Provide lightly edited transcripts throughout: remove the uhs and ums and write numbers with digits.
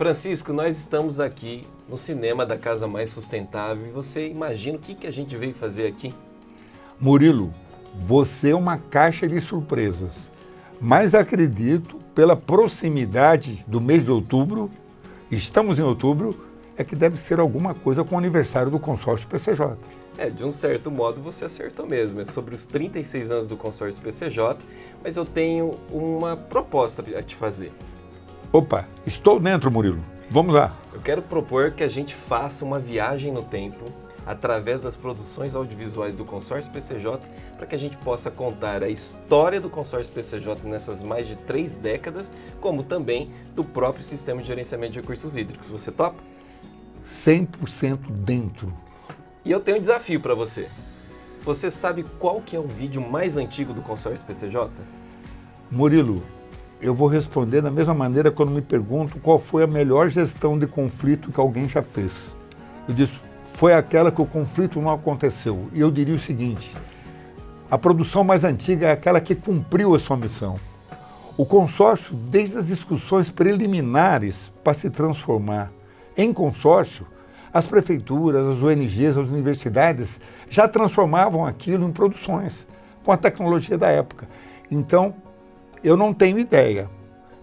Francisco, nós estamos aqui no cinema da Casa Mais Sustentável e você imagina o que a gente veio fazer aqui? Murilo, você é uma caixa de surpresas, mas acredito, pela proximidade do mês de outubro, estamos em outubro, é que deve ser alguma coisa com o aniversário do consórcio PCJ. De um certo modo você acertou mesmo, é sobre os 36 anos do consórcio PCJ, mas eu tenho uma proposta a te fazer. Opa, estou dentro, Murilo. Vamos lá. Eu quero propor que a gente faça uma viagem no tempo através das produções audiovisuais do consórcio PCJ para que a gente possa contar a história do consórcio PCJ nessas mais de 3 décadas, como também do próprio sistema de gerenciamento de recursos hídricos. Você topa? 100% dentro. E eu tenho um desafio para você. Você sabe qual que é o vídeo mais antigo do consórcio PCJ? Murilo, eu vou responder da mesma maneira quando me perguntam qual foi a melhor gestão de conflito que alguém já fez. Eu disse, foi aquela que o conflito não aconteceu. E eu diria o seguinte, a produção mais antiga é aquela que cumpriu a sua missão. O consórcio, desde as discussões preliminares para se transformar em consórcio, as prefeituras, as ONGs, as universidades já transformavam aquilo em produções, com a tecnologia da época. Então, eu não tenho ideia,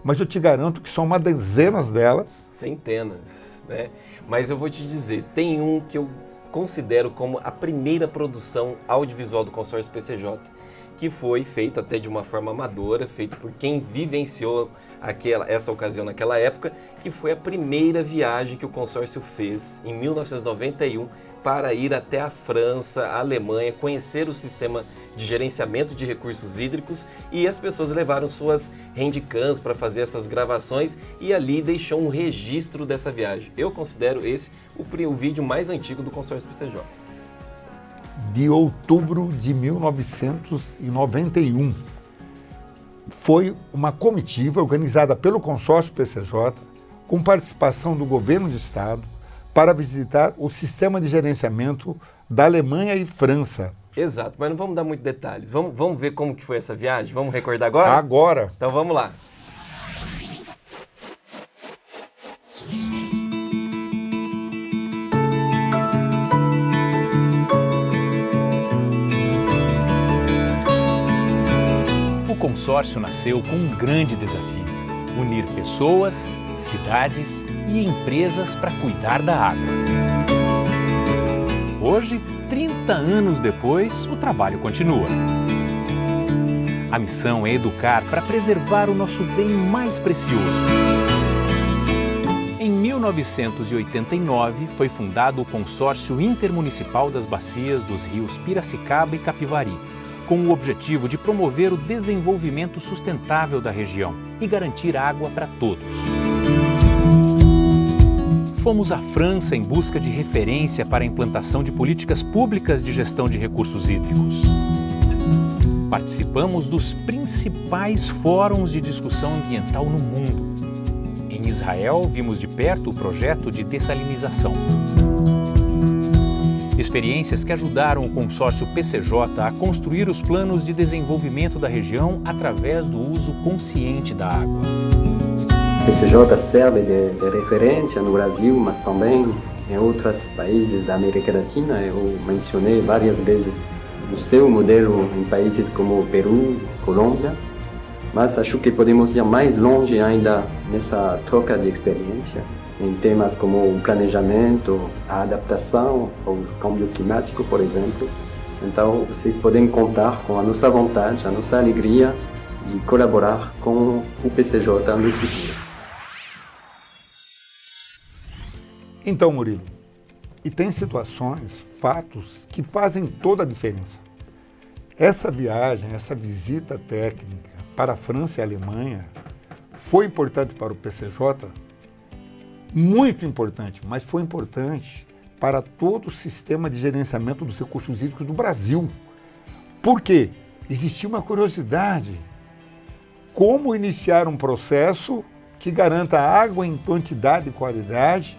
mas eu te garanto que são uma dezenas delas. Centenas, né? Mas eu vou te dizer, tem um que eu considero como a primeira produção audiovisual do consórcio PCJ, que foi feito até de uma forma amadora, feito por quem vivenciou essa ocasião naquela época, que foi a primeira viagem que o consórcio fez em 1991 para ir até a França, a Alemanha, conhecer o sistema de gerenciamento de recursos hídricos, e as pessoas levaram suas handicams para fazer essas gravações e ali deixou um registro dessa viagem. Eu considero esse o vídeo mais antigo do consórcio PCJ. De outubro de 1991. Foi uma comitiva organizada pelo consórcio PCJ, com participação do governo de estado, para visitar o sistema de gerenciamento da Alemanha e França. Exato, mas não vamos dar muitos detalhes. Vamos ver como que foi essa viagem? Vamos recordar agora? Agora. Então vamos lá. O consórcio nasceu com um grande desafio: unir pessoas, cidades e empresas para cuidar da água. Hoje, 30 anos depois, o trabalho continua. A missão é educar para preservar o nosso bem mais precioso. Em 1989, foi fundado o Consórcio Intermunicipal das Bacias dos Rios Piracicaba e Capivari, com o objetivo de promover o desenvolvimento sustentável da região e garantir água para todos. Fomos à França em busca de referência para a implantação de políticas públicas de gestão de recursos hídricos. Participamos dos principais fóruns de discussão ambiental no mundo. Em Israel, vimos de perto o projeto de dessalinização. Experiências que ajudaram o consórcio PCJ a construir os planos de desenvolvimento da região através do uso consciente da água. O PCJ serve de referência no Brasil, mas também em outros países da América Latina. Eu mencionei várias vezes o seu modelo em países como Peru, Colômbia, mas acho que podemos ir mais longe ainda nessa troca de experiência em temas como o planejamento, a adaptação ao câmbio climático, por exemplo. Então, vocês podem contar com a nossa vontade, a nossa alegria de colaborar com o PCJ no futuro. Então, Murilo, e tem situações, fatos que fazem toda a diferença. Essa viagem, essa visita técnica para a França e a Alemanha foi importante para o PCJ, muito importante, mas foi importante para todo o sistema de gerenciamento dos recursos hídricos do Brasil. Por quê? Existia uma curiosidade. Como iniciar um processo que garanta água em quantidade e qualidade,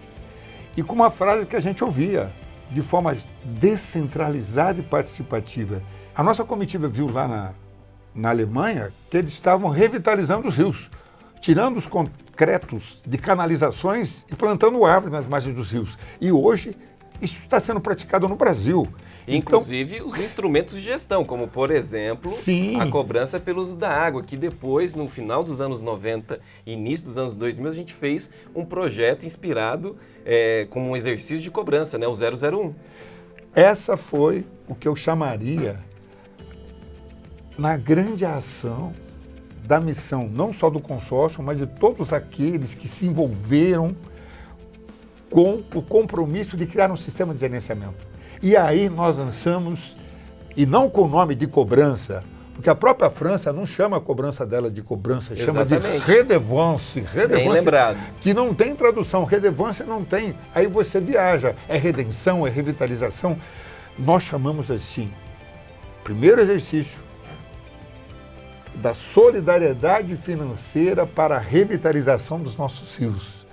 e com uma frase que a gente ouvia, de forma descentralizada e participativa. A nossa comitiva viu lá na Alemanha que eles estavam revitalizando os rios, tirando os concretos de canalizações e plantando árvores nas margens dos rios. E hoje isso está sendo praticado no Brasil. Inclusive os instrumentos de gestão, como por exemplo, sim, a cobrança pelo uso da água, que depois, no final dos anos 90, início dos anos 2000, a gente fez um projeto inspirado com um exercício de cobrança, né, o 001. Essa foi o que eu chamaria na grande ação da missão, não só do consórcio, mas de todos aqueles que se envolveram com o compromisso de criar um sistema de gerenciamento. E aí nós lançamos, e não com o nome de cobrança, porque a própria França não chama a cobrança dela de cobrança, chama de redevance, bem lembrado, que não tem tradução, redevance não tem, aí você viaja, é redenção, é revitalização. Nós chamamos assim, primeiro exercício da solidariedade financeira para a revitalização dos nossos rios.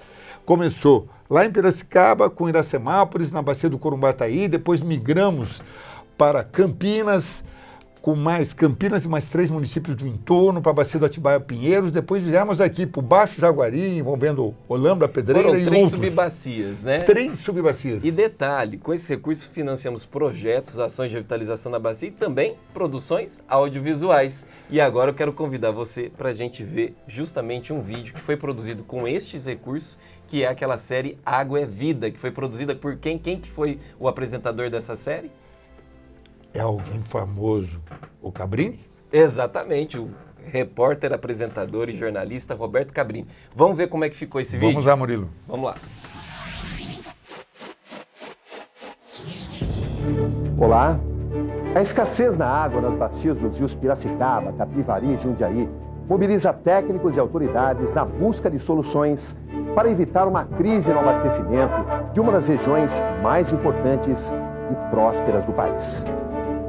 Começou lá em Piracicaba, com Iracemápolis, na bacia do Corumbataí, depois migramos para Campinas, com mais Campinas e mais 3 municípios do entorno, para a bacia do Atibaia Pinheiros, depois viemos aqui para o Baixo Jaguari, envolvendo Olambra, Pedreira e outros. 3 subbacias, né? 3 subbacias. E detalhe, com esse recurso financiamos projetos, ações de revitalização na bacia e também produções audiovisuais. E agora eu quero convidar você para a gente ver justamente um vídeo que foi produzido com estes recursos, que é aquela série Água é Vida, que foi produzida por quem? Quem que foi o apresentador dessa série? É alguém famoso, o Cabrini? Exatamente, o repórter, apresentador e jornalista Roberto Cabrini. Vamos ver como é que ficou esse vídeo? Vamos lá, Murilo. Vamos lá. Olá. A escassez na água nas bacias dos rios Piracicaba, Capivari e Jundiaí mobiliza técnicos e autoridades na busca de soluções para evitar uma crise no abastecimento de uma das regiões mais importantes e prósperas do país.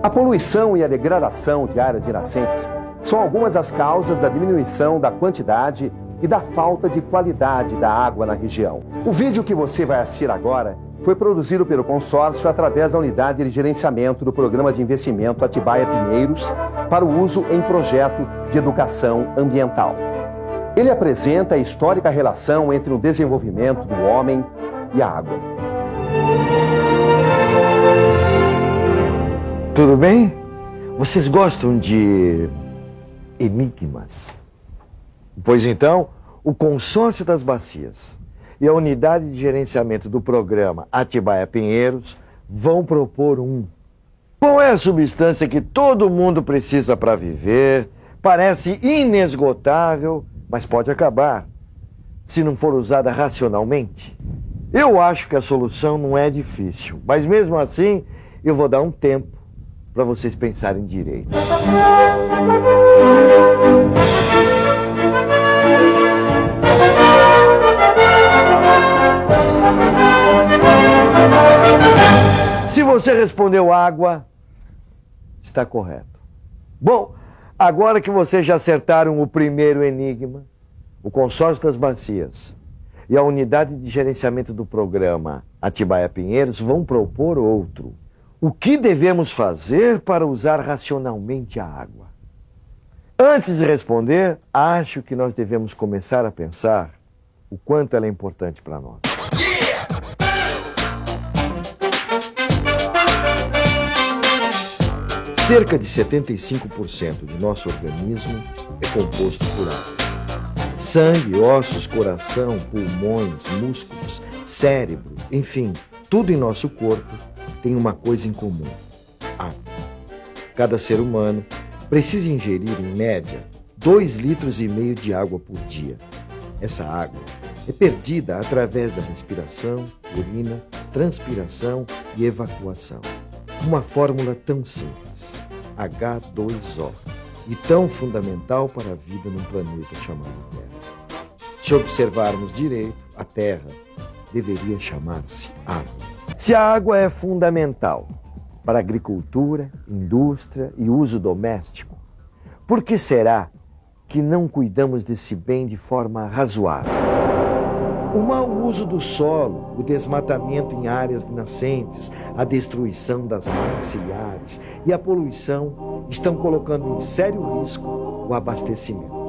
A poluição e a degradação de áreas de nascentes são algumas das causas da diminuição da quantidade e da falta de qualidade da água na região. O vídeo que você vai assistir agora foi produzido pelo consórcio através da unidade de gerenciamento do Programa de Investimento Atibaia Pinheiros para o uso em projeto de educação ambiental. Ele apresenta a histórica relação entre o desenvolvimento do homem e a água. Tudo bem? Vocês gostam de enigmas? Pois então, o Consórcio das Bacias e a Unidade de Gerenciamento do Programa Atibaia Pinheiros vão propor um. Qual é a substância que todo mundo precisa para viver? Parece inesgotável, mas pode acabar se não for usada racionalmente. Eu acho que a solução não é difícil, mas mesmo assim eu vou dar um tempo para vocês pensarem direito. Se você respondeu água, está correto. Bom, agora que vocês já acertaram o primeiro enigma, o Consórcio das Bacias e a Unidade de Gerenciamento do Programa Atibaia Pinheiros vão propor outro. O que devemos fazer para usar racionalmente a água? Antes de responder, acho que nós devemos começar a pensar o quanto ela é importante para nós. Cerca de 75% do nosso organismo é composto por água. Sangue, ossos, coração, pulmões, músculos, cérebro, enfim, tudo em nosso corpo tem uma coisa em comum: água. Cada ser humano precisa ingerir, em média, 2,5 litros de água por dia. Essa água é perdida através da respiração, urina, transpiração e evacuação. Uma fórmula tão simples, H2O, e tão fundamental para a vida num planeta chamado Terra. Se observarmos direito, a Terra deveria chamar-se água. Se a água é fundamental para a agricultura, indústria e uso doméstico, por que será que não cuidamos desse bem de forma razoável? O mau uso do solo, o desmatamento em áreas nascentes, a destruição das malhas ciliares e a poluição estão colocando em sério risco o abastecimento.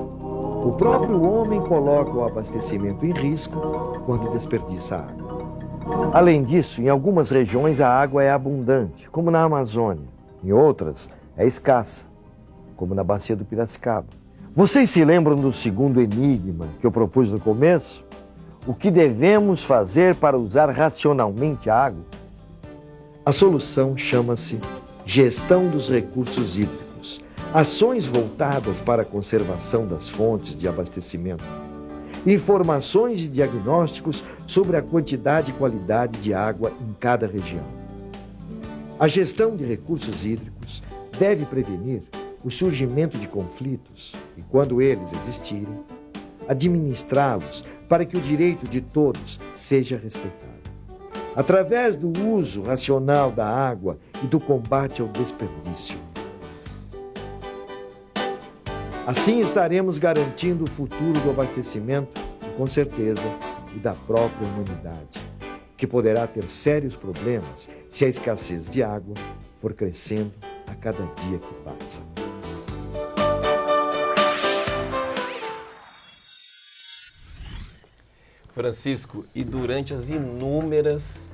O próprio homem coloca o abastecimento em risco quando desperdiça água. Além disso, em algumas regiões a água é abundante, como na Amazônia. Em outras, é escassa, como na Bacia do Piracicaba. Vocês se lembram do segundo enigma que eu propus no começo? O que devemos fazer para usar racionalmente a água? A solução chama-se gestão dos recursos hídricos, ações voltadas para a conservação das fontes de abastecimento, informações e diagnósticos sobre a quantidade e qualidade de água em cada região. A gestão de recursos hídricos deve prevenir o surgimento de conflitos e, quando eles existirem, administrá-los para que o direito de todos seja respeitado. Através do uso racional da água e do combate ao desperdício. Assim estaremos garantindo o futuro do abastecimento e, com certeza, e da própria humanidade, que poderá ter sérios problemas se a escassez de água for crescendo a cada dia que passa. Francisco, e durante as inúmeras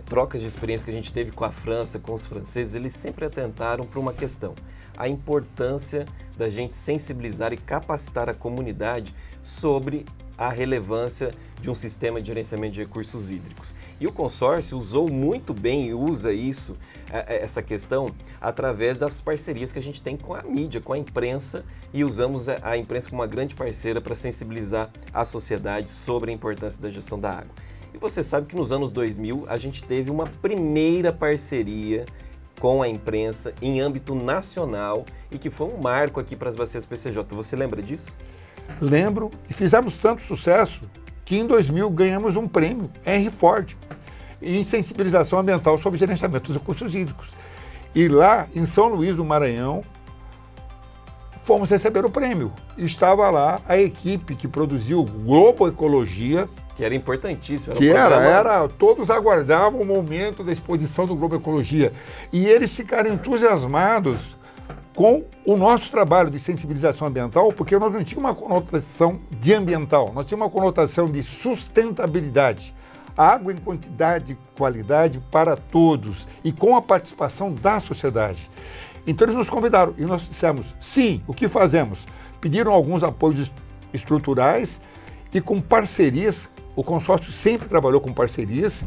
trocas de experiência que a gente teve com a França, com os franceses, eles sempre atentaram para uma questão: a importância da gente sensibilizar e capacitar a comunidade sobre a relevância de um sistema de gerenciamento de recursos hídricos. E o consórcio usou muito bem e usa isso, essa questão, através das parcerias que a gente tem com a mídia, com a imprensa, e usamos a imprensa como uma grande parceira para sensibilizar a sociedade sobre a importância da gestão da água. E você sabe que nos anos 2000 a gente teve uma primeira parceria com a imprensa em âmbito nacional e que foi um marco aqui para as bacias PCJ. Você lembra disso? Lembro, e fizemos tanto sucesso que em 2000 ganhamos um prêmio Henry Ford em sensibilização ambiental sobre gerenciamento dos recursos hídricos. E lá em São Luís do Maranhão fomos receber o prêmio. E estava lá a equipe que produziu Globo Ecologia, que era importantíssimo. Todos aguardavam o momento da exposição do Globo Ecologia. E eles ficaram entusiasmados com o nosso trabalho de sensibilização ambiental, porque nós não tínhamos uma conotação de ambiental, nós tínhamos uma conotação de sustentabilidade. Água em quantidade e qualidade para todos e com a participação da sociedade. Então eles nos convidaram e nós dissemos, sim, o que fazemos? Pediram alguns apoios estruturais e com parcerias. O consórcio sempre trabalhou com parcerias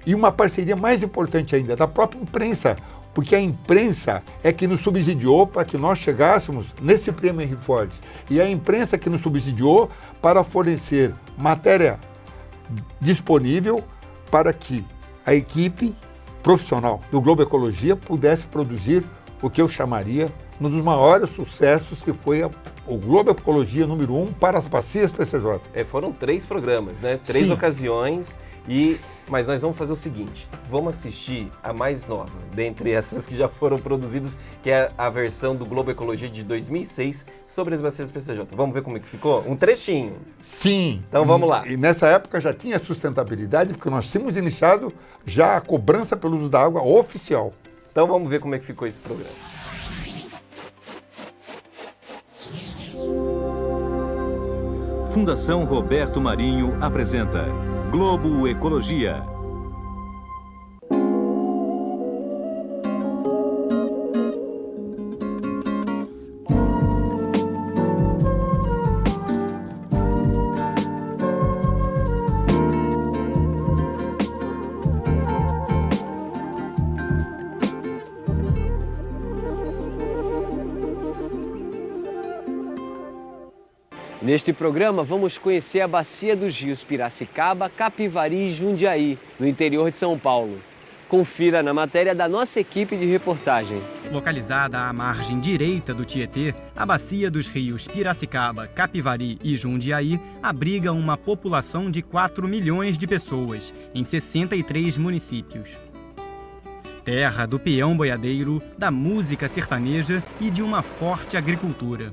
e uma parceria mais importante ainda, da própria imprensa, porque a imprensa é que nos subsidiou para que nós chegássemos nesse prêmio Henry Ford. E a imprensa que nos subsidiou para fornecer matéria disponível para que a equipe profissional do Globo Ecologia pudesse produzir o que eu chamaria um dos maiores sucessos, que foi o Globo Ecologia número 1 para as bacias PCJ. Foram 3 programas, né? 3 Sim. ocasiões, mas nós vamos fazer o seguinte, vamos assistir a mais nova, dentre essas que já foram produzidas, que é a versão do Globo Ecologia de 2006 sobre as bacias PCJ. Vamos ver como é que ficou? Um trechinho. Sim. Então vamos lá. E nessa época já tinha sustentabilidade, porque nós tínhamos iniciado já a cobrança pelo uso da água oficial. Então vamos ver como é que ficou esse programa. Fundação Roberto Marinho apresenta Globo Ecologia. Neste programa, vamos conhecer a bacia dos rios Piracicaba, Capivari e Jundiaí, no interior de São Paulo. Confira na matéria da nossa equipe de reportagem. Localizada à margem direita do Tietê, a bacia dos rios Piracicaba, Capivari e Jundiaí abriga uma população de 4 milhões de pessoas, em 63 municípios. Terra do peão boiadeiro, da música sertaneja e de uma forte agricultura.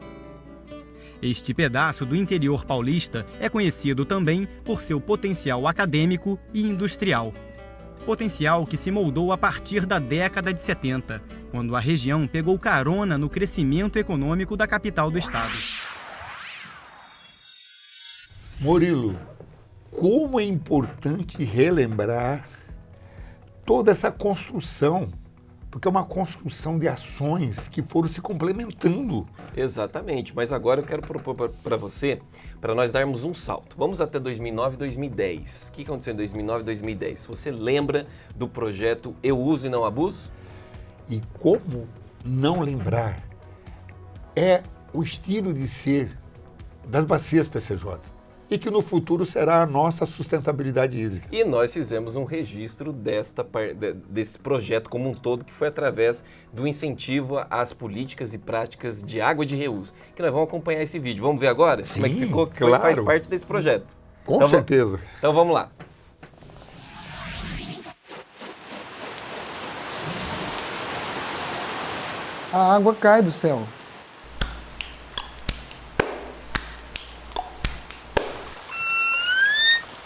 Este pedaço do interior paulista é conhecido também por seu potencial acadêmico e industrial. Potencial que se moldou a partir da década de 70, quando a região pegou carona no crescimento econômico da capital do estado. Murilo, como é importante relembrar toda essa construção, porque é uma construção de ações que foram se complementando. Exatamente, mas agora eu quero propor para você, para nós darmos um salto. Vamos até 2009 e 2010. O que aconteceu em 2009 e 2010? Você lembra do projeto Eu Uso e Não Abuso? E como não lembrar? É o estilo de ser das bacias PCJ e que no futuro será a nossa sustentabilidade hídrica. E nós fizemos um registro desse projeto como um todo, que foi através do incentivo às políticas e práticas de água de reuso, que nós vamos acompanhar esse vídeo. Vamos ver agora como é que ficou, que claro. faz parte desse projeto. Com certeza. Então vamos lá. A água cai do céu.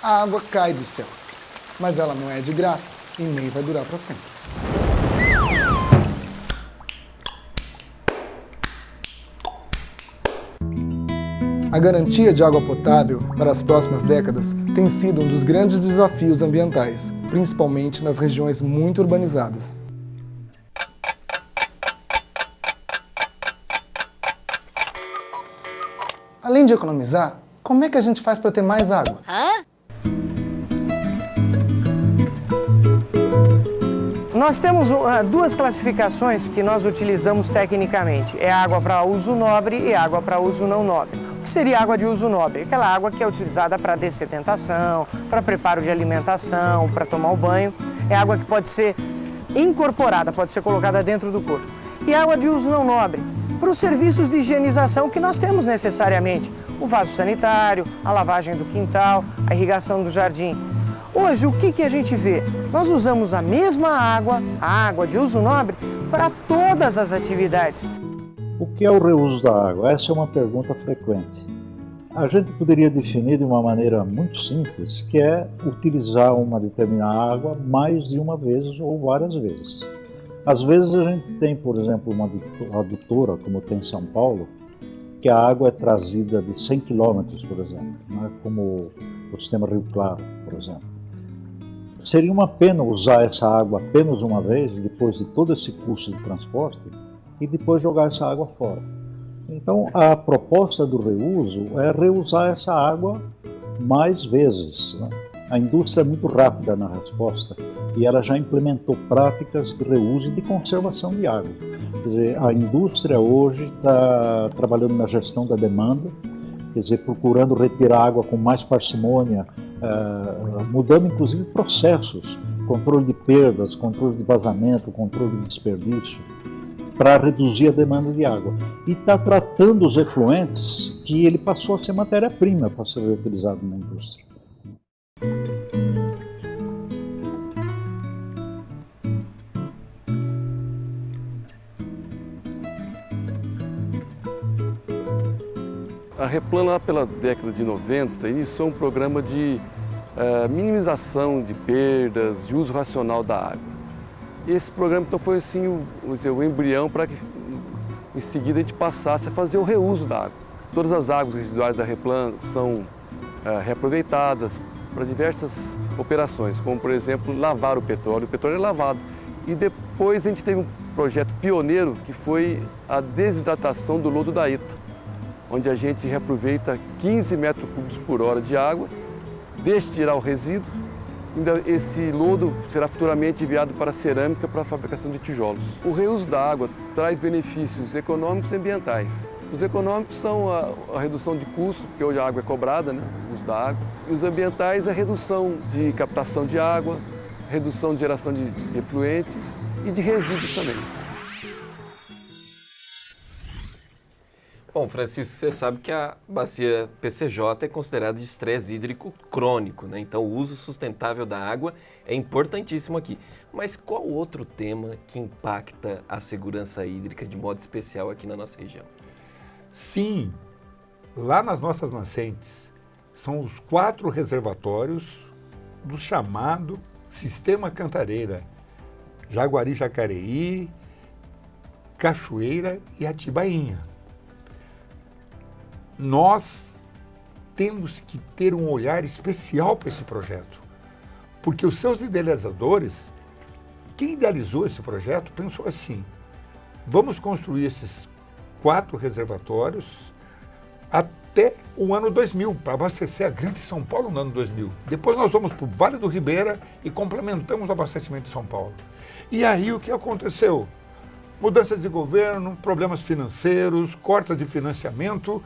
A água cai do céu, mas ela não é de graça e nem vai durar para sempre. A garantia de água potável para as próximas décadas tem sido um dos grandes desafios ambientais, principalmente nas regiões muito urbanizadas. Além de economizar, como é que a gente faz para ter mais água? Nós temos duas classificações que nós utilizamos tecnicamente. É água para uso nobre e água para uso não nobre. O que seria água de uso nobre? Aquela água que é utilizada para dessedentação, para preparo de alimentação, para tomar o banho. É água que pode ser incorporada, pode ser colocada dentro do corpo. E água de uso não nobre, para os serviços de higienização que nós temos necessariamente. O vaso sanitário, a lavagem do quintal, a irrigação do jardim. Hoje, o que a gente vê? Nós usamos a mesma água, a água de uso nobre, para todas as atividades. O que é o reuso da água? Essa é uma pergunta frequente. A gente poderia definir de uma maneira muito simples, que é utilizar uma determinada água mais de uma vez ou várias vezes. Às vezes a gente tem, por exemplo, uma adutora, como tem em São Paulo, que a água é trazida de 100 quilômetros, por exemplo, né? Como o sistema Rio Claro, por exemplo. Seria uma pena usar essa água apenas uma vez, depois de todo esse custo de transporte, e depois jogar essa água fora. Então, a proposta do reuso é reusar essa água mais vezes, né? A indústria é muito rápida na resposta e ela já implementou práticas de reuso e de conservação de água. Quer dizer, a indústria hoje está trabalhando na gestão da demanda, quer dizer, procurando retirar água com mais parcimônia, mudando inclusive processos, controle de perdas, controle de vazamento, controle de desperdício, para reduzir a demanda de água. E está tratando os efluentes que ele passou a ser matéria-prima para ser reutilizado na indústria. A Replan, lá pela década de 90, iniciou um programa de minimização de perdas, de uso racional da água. Esse programa então foi assim, o embrião para que em seguida a gente passasse a fazer o reuso da água. Todas as águas residuais da Replan são reaproveitadas para diversas operações, como por exemplo lavar o petróleo é lavado. E depois a gente teve um projeto pioneiro que foi a desidratação do lodo da ETA, onde a gente reaproveita 15 metros cúbicos por hora de água, deixa tirar o resíduo, esse lodo será futuramente enviado para a cerâmica para a fabricação de tijolos. O reuso da água traz benefícios econômicos e ambientais. Os econômicos são a redução de custo, porque hoje a água é cobrada, né, o uso da água. E os ambientais, a redução de captação de água, redução de geração de efluentes e de resíduos também. Bom, Francisco, você sabe que a bacia PCJ é considerada de estresse hídrico crônico, né? Então o uso sustentável da água é importantíssimo aqui. Mas qual outro tema que impacta a segurança hídrica de modo especial aqui na nossa região? Sim, lá nas nossas nascentes são os 4 reservatórios do chamado Sistema Cantareira, Jaguari-Jacareí, Cachoeira e Atibainha. Nós temos que ter um olhar especial para esse projeto, porque os seus idealizadores, quem idealizou esse projeto, pensou assim: vamos construir esses 4 reservatórios até o ano 2000, para abastecer a Grande São Paulo no ano 2000. Depois nós vamos para o Vale do Ribeira e complementamos o abastecimento de São Paulo. E aí o que aconteceu? Mudanças de governo, problemas financeiros, cortes de financiamento,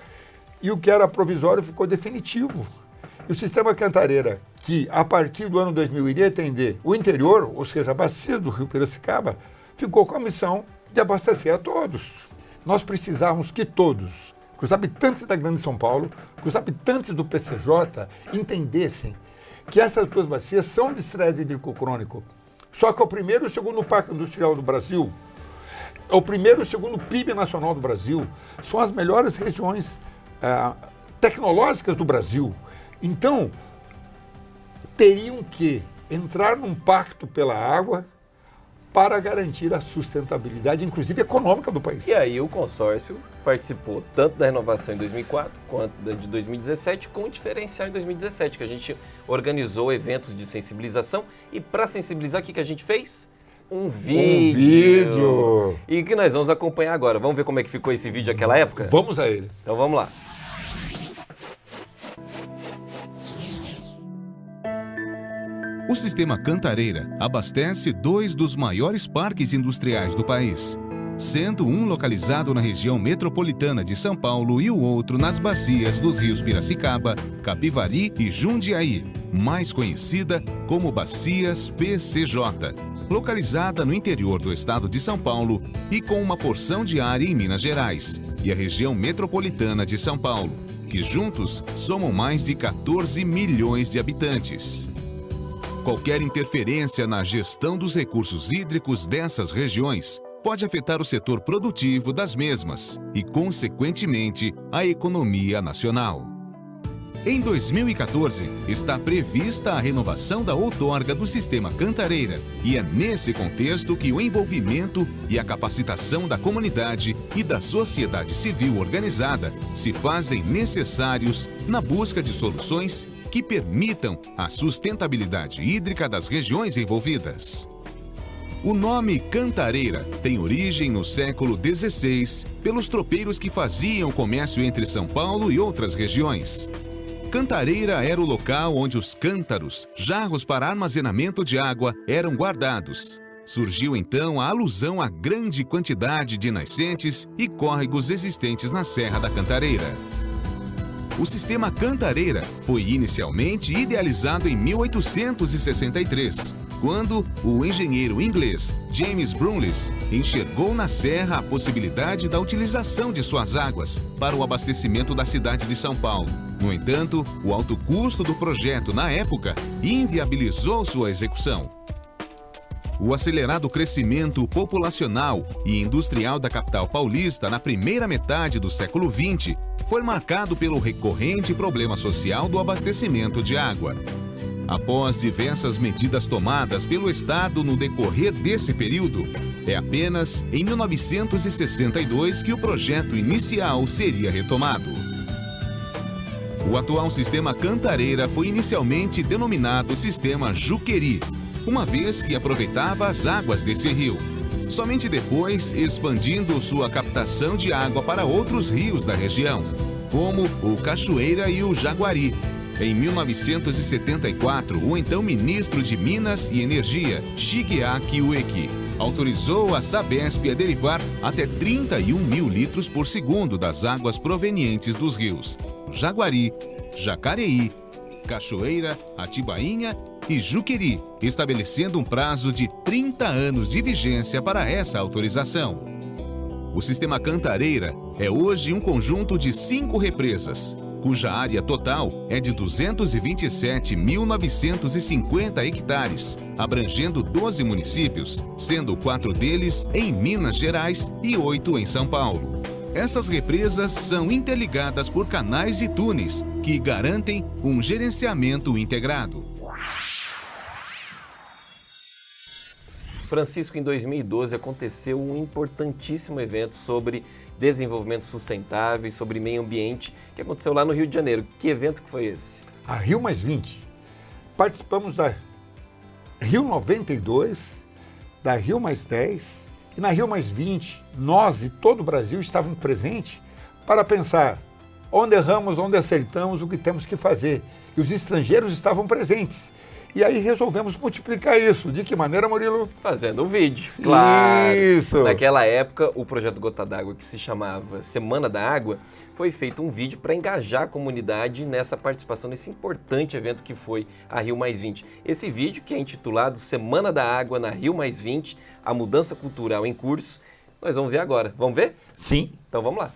e o que era provisório ficou definitivo. E o sistema Cantareira, que a partir do ano 2000 iria atender o interior, ou seja, a bacia do Rio Piracicaba, ficou com a missão de abastecer a todos. Nós precisávamos que todos, que os habitantes da Grande São Paulo, que os habitantes do PCJ entendessem que essas 2 bacias são de estresse hídrico crônico. Só que é o primeiro e o segundo parque industrial do Brasil, é o primeiro e o segundo PIB nacional do Brasil, são as melhores regiões tecnológicas do Brasil. Então, teriam que entrar num pacto pela água para garantir a sustentabilidade, inclusive econômica, do país. E aí o consórcio participou tanto da renovação em 2004 quanto da de 2017, com diferencial em 2017, que a gente organizou eventos de sensibilização. E para sensibilizar, o que a gente fez? Um vídeo! E que nós vamos acompanhar agora. Vamos ver como é que ficou esse vídeo naquela época? Vamos a ele. Então vamos lá. O sistema Cantareira abastece 2 dos maiores parques industriais do país, sendo um localizado na região metropolitana de São Paulo e o outro nas bacias dos rios Piracicaba, Capivari e Jundiaí, mais conhecida como Bacias PCJ, localizada no interior do estado de São Paulo e com uma porção de área em Minas Gerais e a região metropolitana de São Paulo, que juntos somam mais de 14 milhões de habitantes. Qualquer interferência na gestão dos recursos hídricos dessas regiões pode afetar o setor produtivo das mesmas e, consequentemente, a economia nacional. Em 2014, está prevista a renovação da outorga do sistema Cantareira e é nesse contexto que o envolvimento e a capacitação da comunidade e da sociedade civil organizada se fazem necessários na busca de soluções que permitam a sustentabilidade hídrica das regiões envolvidas. O nome Cantareira tem origem no século XVI pelos tropeiros que faziam comércio entre São Paulo e outras regiões. Cantareira era o local onde os cântaros, jarros para armazenamento de água, eram guardados. Surgiu então a alusão à grande quantidade de nascentes e córregos existentes na Serra da Cantareira. O sistema Cantareira foi inicialmente idealizado em 1863, quando o engenheiro inglês James Brumley enxergou na serra a possibilidade da utilização de suas águas para o abastecimento da cidade de São Paulo. No entanto, o alto custo do projeto na época inviabilizou sua execução. O acelerado crescimento populacional e industrial da capital paulista na primeira metade do século XX foi marcado pelo recorrente problema social do abastecimento de água. Após diversas medidas tomadas pelo Estado no decorrer desse período, é apenas em 1962 que o projeto inicial seria retomado. O atual sistema Cantareira foi inicialmente denominado Sistema Juqueri, uma vez que aproveitava as águas desse rio, somente depois expandindo sua captação de água para outros rios da região, como o Cachoeira e o Jaguari. Em 1974, o então ministro de Minas e Energia, Shigeaki Ueki, autorizou a Sabesp a derivar até 31 mil litros por segundo das águas provenientes dos rios Jaguari, Jacareí, Cachoeira, Atibainha e Juqueri, estabelecendo um prazo de 30 anos de vigência para essa autorização. O sistema Cantareira é hoje um conjunto de 5 represas, cuja área total é de 227.950 hectares, abrangendo 12 municípios, sendo 4 deles em Minas Gerais e 8 em São Paulo. Essas represas são interligadas por canais e túneis, que garantem um gerenciamento integrado. Francisco, em 2012 aconteceu um importantíssimo evento sobre desenvolvimento sustentável e sobre meio ambiente, que aconteceu lá no Rio de Janeiro. Que evento que foi esse? A Rio Mais 20. Participamos da Rio 92, da Rio Mais 10 e na Rio Mais 20, nós e todo o Brasil estávamos presentes para pensar onde erramos, onde acertamos, o que temos que fazer. E os estrangeiros estavam presentes. E aí resolvemos multiplicar isso. De que maneira, Murilo? Fazendo um vídeo, claro. Isso! Naquela época, o projeto Gota d'Água, que se chamava Semana da Água, foi feito um vídeo para engajar a comunidade nessa participação, nesse importante evento que foi a Rio Mais 20. Esse vídeo, que é intitulado Semana da Água na Rio Mais 20, a mudança cultural em curso, nós vamos ver agora. Vamos ver? Sim. Então vamos lá.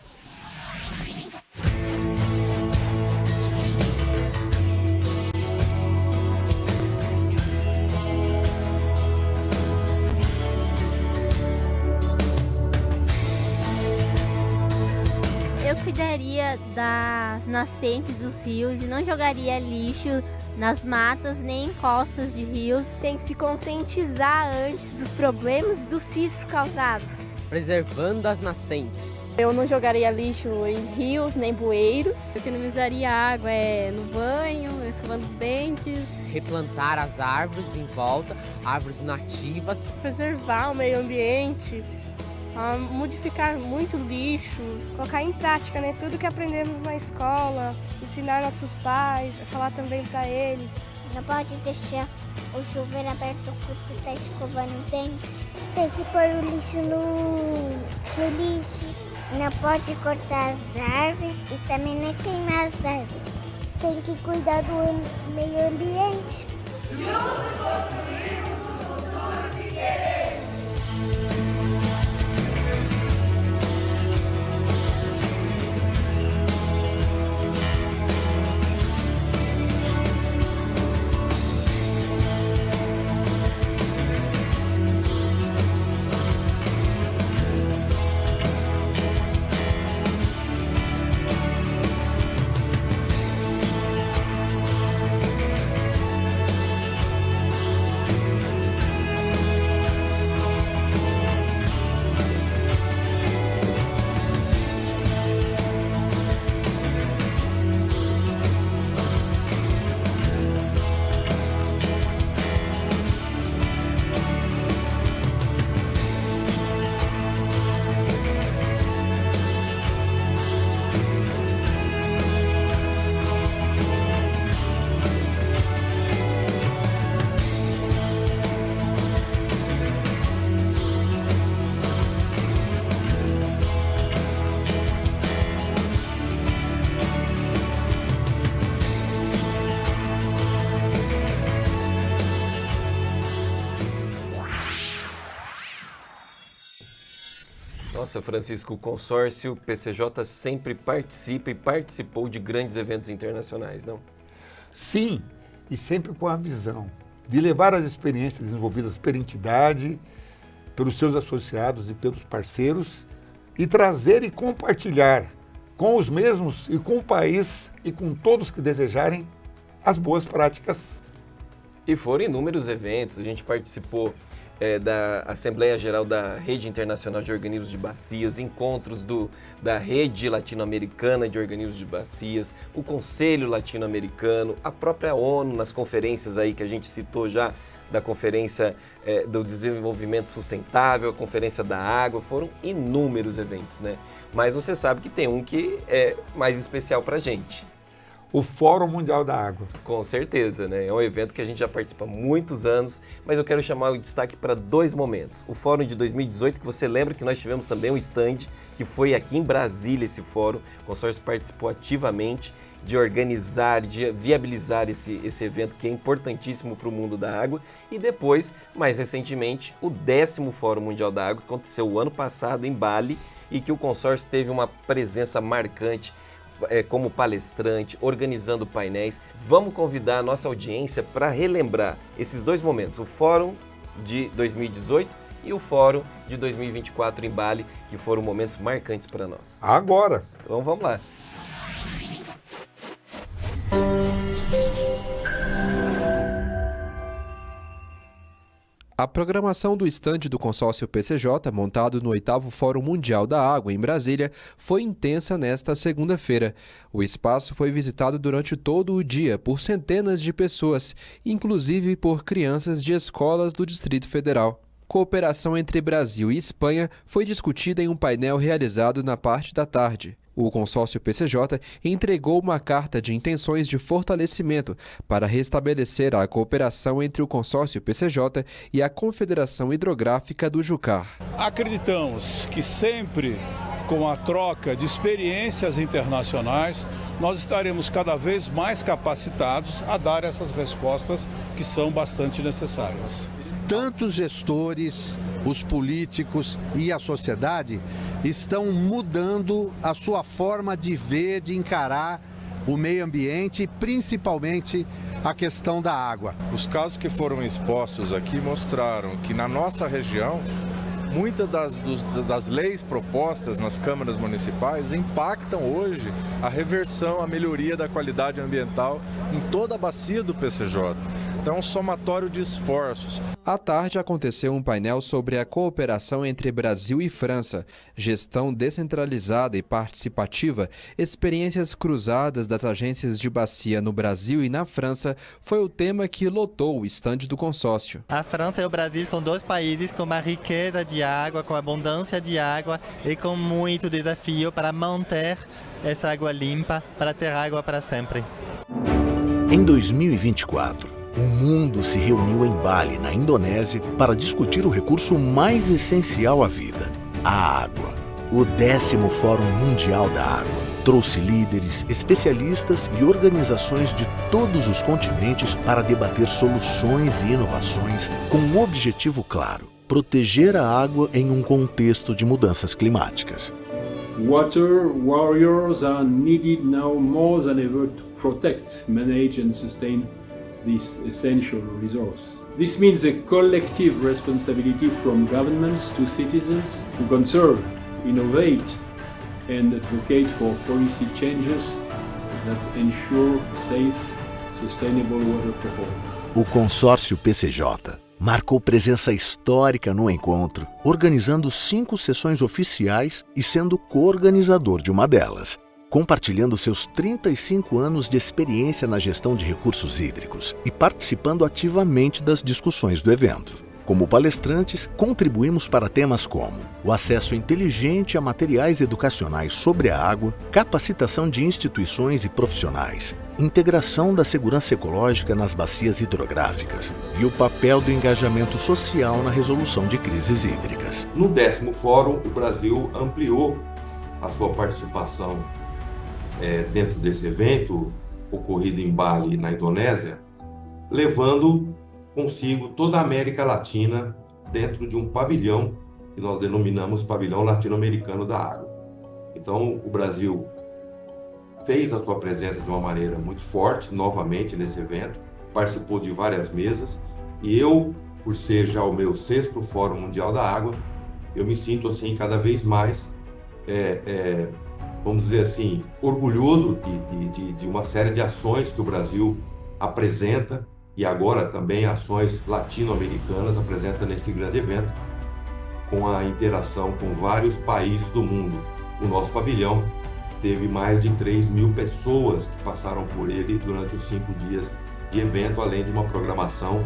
Eu cuidaria das nascentes dos rios e não jogaria lixo nas matas nem em costas de rios. Tem que se conscientizar antes dos problemas e dos riscos causados. Preservando as nascentes. Eu não jogaria lixo em rios nem bueiros. Economizaria água no banho, escovando os dentes. Replantar as árvores em volta, árvores nativas. Preservar o meio ambiente. Modificar muito lixo, colocar em prática, né? Tudo que aprendemos na escola, ensinar nossos pais, falar também para eles. Não pode deixar o chuveiro aberto quando tu tá escovando o dente. Tem que pôr o lixo no lixo. Não pode cortar as árvores e também nem queimar as árvores. Tem que cuidar do meio ambiente. Juntos construímos o futuro que queremos. Nossa, Francisco, o consórcio PCJ sempre participa e participou de grandes eventos internacionais, não? Sim, e sempre com a visão de levar as experiências desenvolvidas pela entidade, pelos seus associados e pelos parceiros, e trazer e compartilhar com os mesmos e com o país e com todos que desejarem as boas práticas. E foram inúmeros eventos, a gente participou da Assembleia Geral da Rede Internacional de Organismos de Bacias, encontros da Rede Latino-Americana de Organismos de Bacias, o Conselho Latino-Americano, a própria ONU, nas conferências aí que a gente citou já, da Conferência do Desenvolvimento Sustentável, a Conferência da Água, foram inúmeros eventos, né? Mas você sabe que tem um que é mais especial pra gente. O Fórum Mundial da Água. Com certeza, né? É um evento que a gente já participa há muitos anos, mas eu quero chamar o destaque para dois momentos. O Fórum de 2018, que você lembra que nós tivemos também um stand, que foi aqui em Brasília esse fórum. O consórcio participou ativamente de organizar, de viabilizar esse evento que é importantíssimo para o mundo da água. E depois, mais recentemente, o 10º Fórum Mundial da Água, que aconteceu o ano passado em Bali e que o consórcio teve uma presença marcante como palestrante, organizando painéis. Vamos convidar a nossa audiência para relembrar esses dois momentos, o Fórum de 2018 e o Fórum de 2024 em Bali, que foram momentos marcantes para nós. Agora! Então vamos lá. A programação do estande do consórcio PCJ, montado no 8º Fórum Mundial da Água, em Brasília, foi intensa nesta segunda-feira. O espaço foi visitado durante todo o dia por centenas de pessoas, inclusive por crianças de escolas do Distrito Federal. Cooperação entre Brasil e Espanha foi discutida em um painel realizado na parte da tarde. O consórcio PCJ entregou uma carta de intenções de fortalecimento para restabelecer a cooperação entre o consórcio PCJ e a Confederação Hidrográfica do Jucar. Acreditamos que sempre com a troca de experiências internacionais, nós estaremos cada vez mais capacitados a dar essas respostas que são bastante necessárias. Tanto os gestores, os políticos e a sociedade estão mudando a sua forma de ver, de encarar o meio ambiente e principalmente a questão da água. Os casos que foram expostos aqui mostraram que na nossa região, muitas das leis propostas nas câmaras municipais impactam hoje a reversão, a melhoria da qualidade ambiental em toda a bacia do PCJ. Então, é um somatório de esforços. À tarde aconteceu um painel sobre a cooperação entre Brasil e França, gestão descentralizada e participativa, experiências cruzadas das agências de bacia no Brasil e na França, foi o tema que lotou o estande do consórcio. A França e o Brasil são dois países com uma riqueza de água, com abundância de água e com muito desafio para manter essa água limpa, para ter água para sempre. Em 2024, o mundo se reuniu em Bali, na Indonésia, para discutir o recurso mais essencial à vida, a água. O 10º Fórum Mundial da Água trouxe líderes, especialistas e organizações de todos os continentes para debater soluções e inovações com um objetivo claro: proteger a água em um contexto de mudanças climáticas. Water warriors are needed now more than ever to protect, manage and sustain this essential resource. This means a collective responsibility from governments to citizens to conserve, innovate and advocate for policy changes that ensure safe, sustainable water for all. O consórcio PCJ marcou presença histórica no encontro, organizando 5 sessões oficiais e sendo co-organizador de uma delas, compartilhando seus 35 anos de experiência na gestão de recursos hídricos e participando ativamente das discussões do evento. Como palestrantes, contribuímos para temas como o acesso inteligente a materiais educacionais sobre a água, capacitação de instituições e profissionais, integração da segurança ecológica nas bacias hidrográficas e o papel do engajamento social na resolução de crises hídricas. No 10º Fórum, o Brasil ampliou a sua participação dentro desse evento, ocorrido em Bali, na Indonésia, levando consigo toda a América Latina dentro de um pavilhão que nós denominamos Pavilhão Latino-Americano da Água. Então, o Brasil fez a sua presença de uma maneira muito forte, novamente, nesse evento, participou de várias mesas, e eu, por ser já o meu 6º Fórum Mundial da Água, eu me sinto, assim, cada vez mais vamos dizer assim, orgulhoso de uma série de ações que o Brasil apresenta e agora também ações latino-americanas apresenta nesse grande evento, com a interação com vários países do mundo. O nosso pavilhão teve mais de 3.000 pessoas que passaram por ele durante os 5 dias de evento, além de uma programação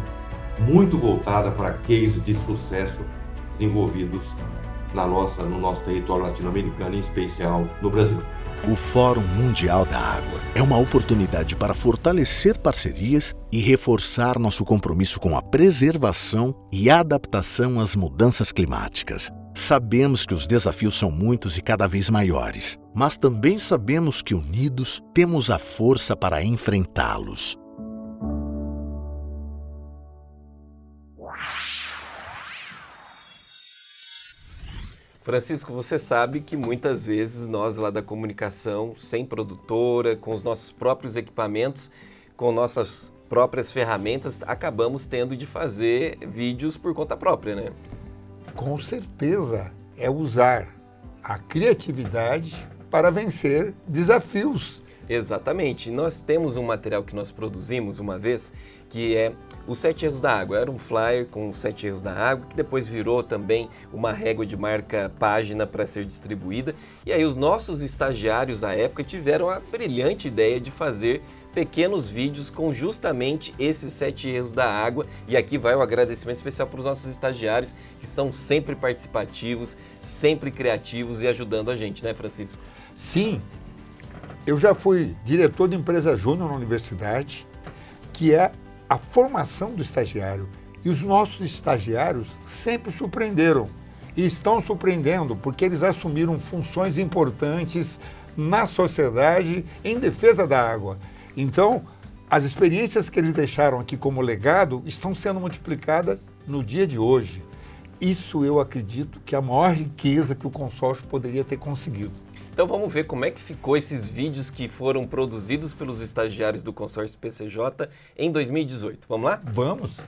muito voltada para cases de sucesso desenvolvidos no nosso território latino-americano, em especial no Brasil. O Fórum Mundial da Água é uma oportunidade para fortalecer parcerias e reforçar nosso compromisso com a preservação e adaptação às mudanças climáticas. Sabemos que os desafios são muitos e cada vez maiores, mas também sabemos que unidos temos a força para enfrentá-los. Francisco, você sabe que muitas vezes nós lá da comunicação, sem produtora, com os nossos próprios equipamentos, com nossas próprias ferramentas, acabamos tendo de fazer vídeos por conta própria, né? Com certeza, é usar a criatividade para vencer desafios. Exatamente. Nós temos um material que nós produzimos uma vez que é os 7 erros da água. Era um flyer com os 7 erros da água, que depois virou também uma régua de marca página para ser distribuída. E aí os nossos estagiários à época tiveram a brilhante ideia de fazer pequenos vídeos com justamente esses 7 erros da água. E aqui vai o agradecimento especial para os nossos estagiários, que são sempre participativos, sempre criativos e ajudando a gente, né, Francisco? Sim, eu já fui diretor de empresa júnior na universidade, que é a formação do estagiário. E os nossos estagiários sempre surpreenderam e estão surpreendendo porque eles assumiram funções importantes na sociedade em defesa da água. Então, as experiências que eles deixaram aqui como legado estão sendo multiplicadas no dia de hoje. Isso eu acredito que é a maior riqueza que o consórcio poderia ter conseguido. Então vamos ver como é que ficou esses vídeos que foram produzidos pelos estagiários do consórcio PCJ em 2018. Vamos lá? Vamos!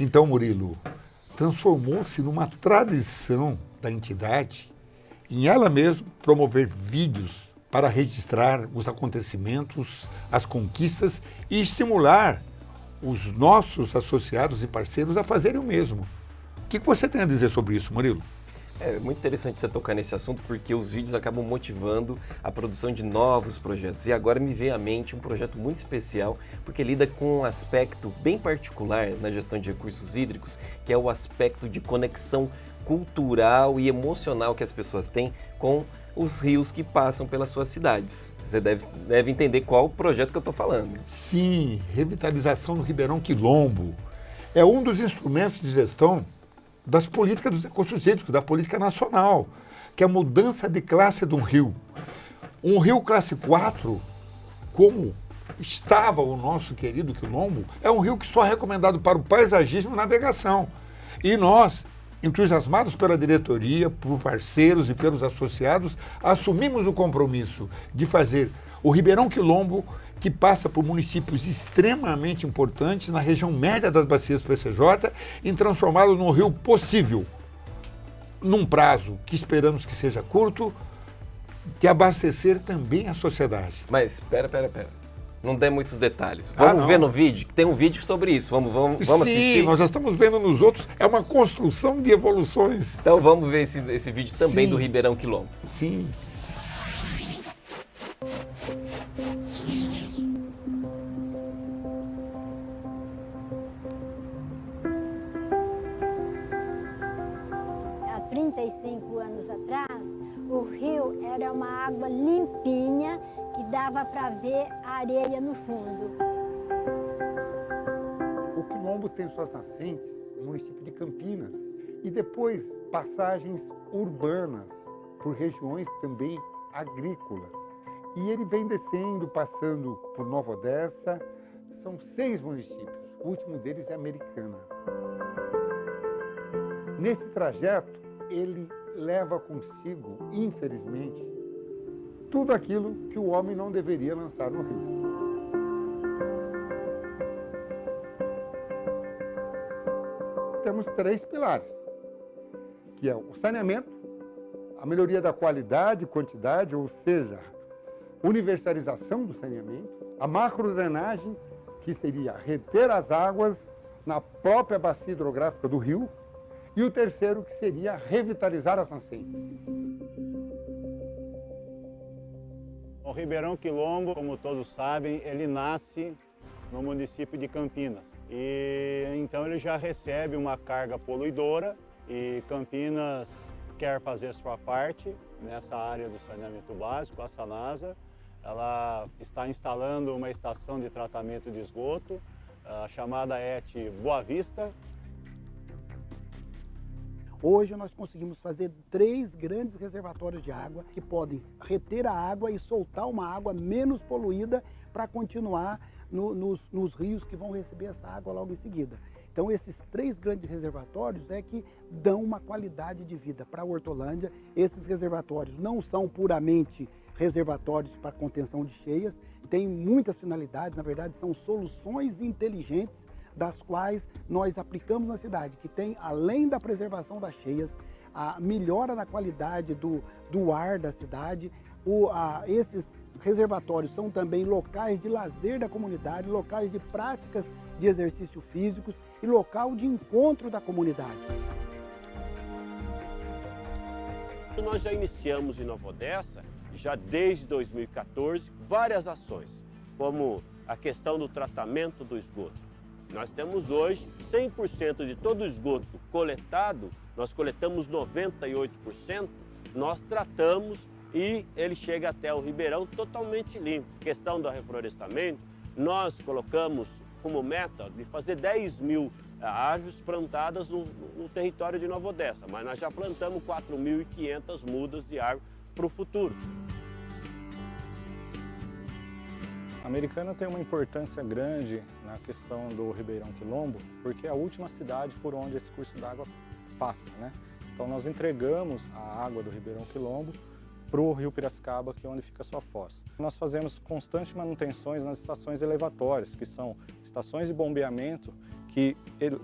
Então, Murilo, transformou-se numa tradição da entidade em ela mesma promover vídeos para registrar os acontecimentos, as conquistas e estimular os nossos associados e parceiros a fazerem o mesmo. que você tem a dizer sobre isso, Murilo? É muito interessante você tocar nesse assunto, porque os vídeos acabam motivando a produção de novos projetos. E agora me veio à mente um projeto muito especial, porque lida com um aspecto bem particular na gestão de recursos hídricos, que é o aspecto de conexão cultural e emocional que as pessoas têm com os rios que passam pelas suas cidades. Você deve entender qual o projeto que eu estou falando. Sim, revitalização do Ribeirão Quilombo. É um dos instrumentos de gestão das políticas dos recursos hídricos, da política nacional, que é a mudança de classe de um rio. Um rio classe 4, como estava o nosso querido Quilombo, é um rio que só é recomendado para o paisagismo e navegação. E nós, entusiasmados pela diretoria, por parceiros e pelos associados, assumimos o compromisso de fazer o Ribeirão Quilombo, que passa por municípios extremamente importantes na região média das bacias PCJ, em transformá-lo num rio possível, num prazo que esperamos que seja curto, de abastecer também a sociedade. Mas, espera. Não dê muitos detalhes. Vamos ver no vídeo, que tem um vídeo sobre isso. Vamos assistir? Sim, nós já estamos vendo nos outros. É uma construção de evoluções. Então vamos ver esse vídeo também do Ribeirão Quilombo. Sim. Há 35 anos atrás, o rio era uma água limpinha que dava para ver a areia no fundo. O Quilombo tem suas nascentes no município de Campinas e depois passagens urbanas por regiões também agrícolas. E ele vem descendo, passando por Nova Odessa. São 6 municípios, o último deles é Americana. Nesse trajeto, ele leva consigo, infelizmente, tudo aquilo que o homem não deveria lançar no rio. Temos 3 pilares, que é o saneamento, a melhoria da qualidade e quantidade, ou seja, universalização do saneamento, a macrodrenagem, que seria reter as águas na própria bacia hidrográfica do rio, e o terceiro, que seria revitalizar as nascentes. O Ribeirão Quilombo, como todos sabem, ele nasce no município de Campinas. E então ele já recebe uma carga poluidora e Campinas quer fazer sua parte nessa área do saneamento básico, a Sanasa. Ela está instalando uma estação de tratamento de esgoto, a chamada ET Boa Vista. Hoje nós conseguimos fazer 3 grandes reservatórios de água que podem reter a água e soltar uma água menos poluída para continuar nos rios que vão receber essa água logo em seguida. Então esses 3 grandes reservatórios é que dão uma qualidade de vida para a Hortolândia. Esses reservatórios não são puramente reservatórios para contenção de cheias, têm muitas finalidades, na verdade são soluções inteligentes das quais nós aplicamos na cidade, que tem, além da preservação das cheias, a melhora na qualidade do ar da cidade. Esses reservatórios são também locais de lazer da comunidade, locais de práticas de exercício físicos e local de encontro da comunidade. Nós já iniciamos em Nova Odessa, já desde 2014, várias ações, como a questão do tratamento do esgoto. Nós temos hoje 100% de todo o esgoto coletado, nós coletamos 98%, nós tratamos e ele chega até o Ribeirão totalmente limpo. Questão do reflorestamento, nós colocamos como meta de fazer 10.000 árvores plantadas no território de Nova Odessa, mas nós já plantamos 4.500 mudas de árvore para o futuro. A Americana tem uma importância grande na questão do Ribeirão Quilombo, porque é a última cidade por onde esse curso d'água passa, né? Então nós entregamos a água do Ribeirão Quilombo para o Rio Piracicaba, que é onde fica a sua foz. Nós fazemos constantes manutenções nas estações elevatórias, que são estações de bombeamento que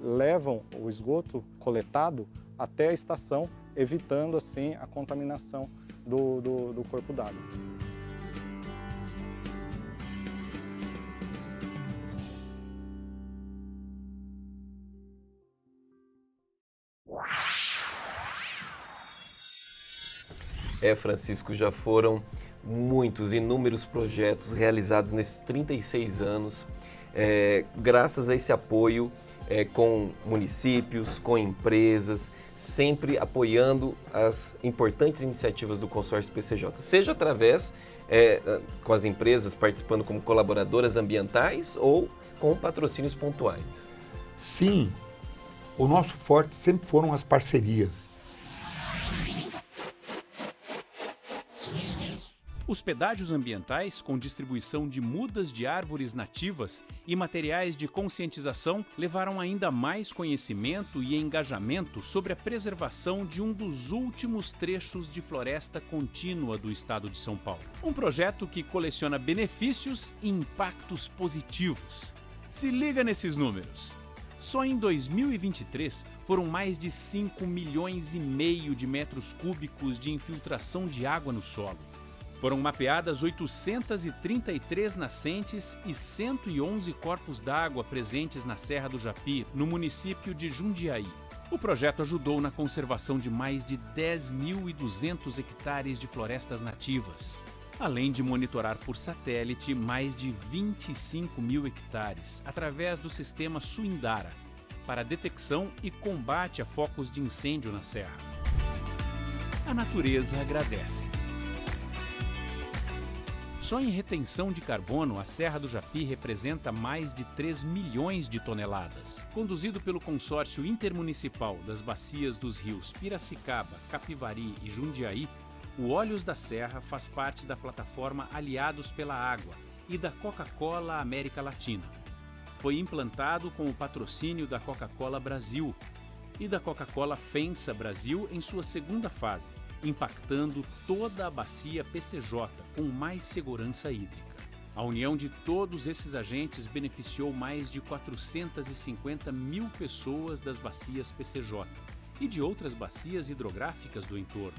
levam o esgoto coletado até a estação, evitando assim a contaminação do corpo d'água. Francisco, já foram muitos, inúmeros projetos realizados nesses 36 anos, graças a esse apoio com municípios, com empresas, sempre apoiando as importantes iniciativas do consórcio PCJ, seja através com as empresas participando como colaboradoras ambientais ou com patrocínios pontuais. Sim, o nosso forte sempre foram as parcerias. Os pedágios ambientais, com distribuição de mudas de árvores nativas e materiais de conscientização, levaram ainda mais conhecimento e engajamento sobre a preservação de um dos últimos trechos de floresta contínua do estado de São Paulo. Um projeto que coleciona benefícios e impactos positivos. Se liga nesses números. Só em 2023 foram mais de 5,5 milhões de metros cúbicos de infiltração de água no solo. Foram mapeadas 833 nascentes e 111 corpos d'água presentes na Serra do Japi, no município de Jundiaí. O projeto ajudou na conservação de mais de 10.200 hectares de florestas nativas, além de monitorar por satélite mais de 25 mil hectares, através do sistema Suindara, para detecção e combate a focos de incêndio na serra. A natureza agradece. Só em retenção de carbono, a Serra do Japi representa mais de 3 milhões de toneladas. Conduzido pelo consórcio intermunicipal das bacias dos rios Piracicaba, Capivari e Jundiaí, o Olhos da Serra faz parte da plataforma Aliados pela Água e da Coca-Cola América Latina. Foi implantado com o patrocínio da Coca-Cola Brasil e da Coca-Cola FEMSA Brasil em sua segunda fase, impactando toda a bacia PCJ com mais segurança hídrica. A união de todos esses agentes beneficiou mais de 450 mil pessoas das bacias PCJ e de outras bacias hidrográficas do entorno.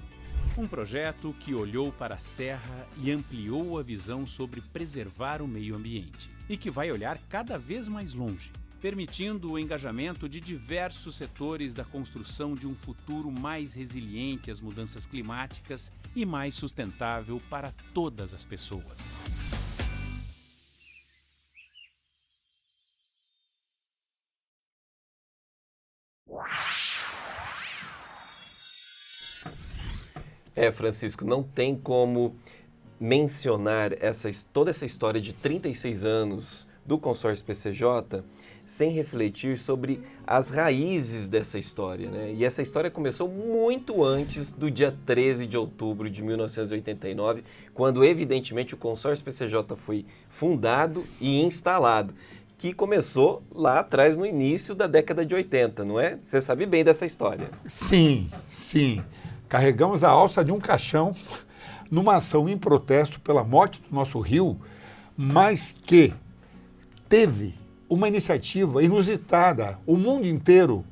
Um projeto que olhou para a serra e ampliou a visão sobre preservar o meio ambiente e que vai olhar cada vez mais longe, permitindo o engajamento de diversos setores da construção de um futuro mais resiliente às mudanças climáticas e mais sustentável para todas as pessoas. Francisco, não tem como mencionar toda essa história de 36 anos do consórcio PCJ sem refletir sobre as raízes dessa história, né? E essa história começou muito antes do dia 13 de outubro de 1989, quando evidentemente o consórcio PCJ foi fundado e instalado, que começou lá atrás no início da década de 80, não é? Você sabe bem dessa história. Sim, sim. Carregamos a alça de um caixão numa ação em protesto pela morte do nosso rio, mas que teve uma iniciativa inusitada. O mundo inteiro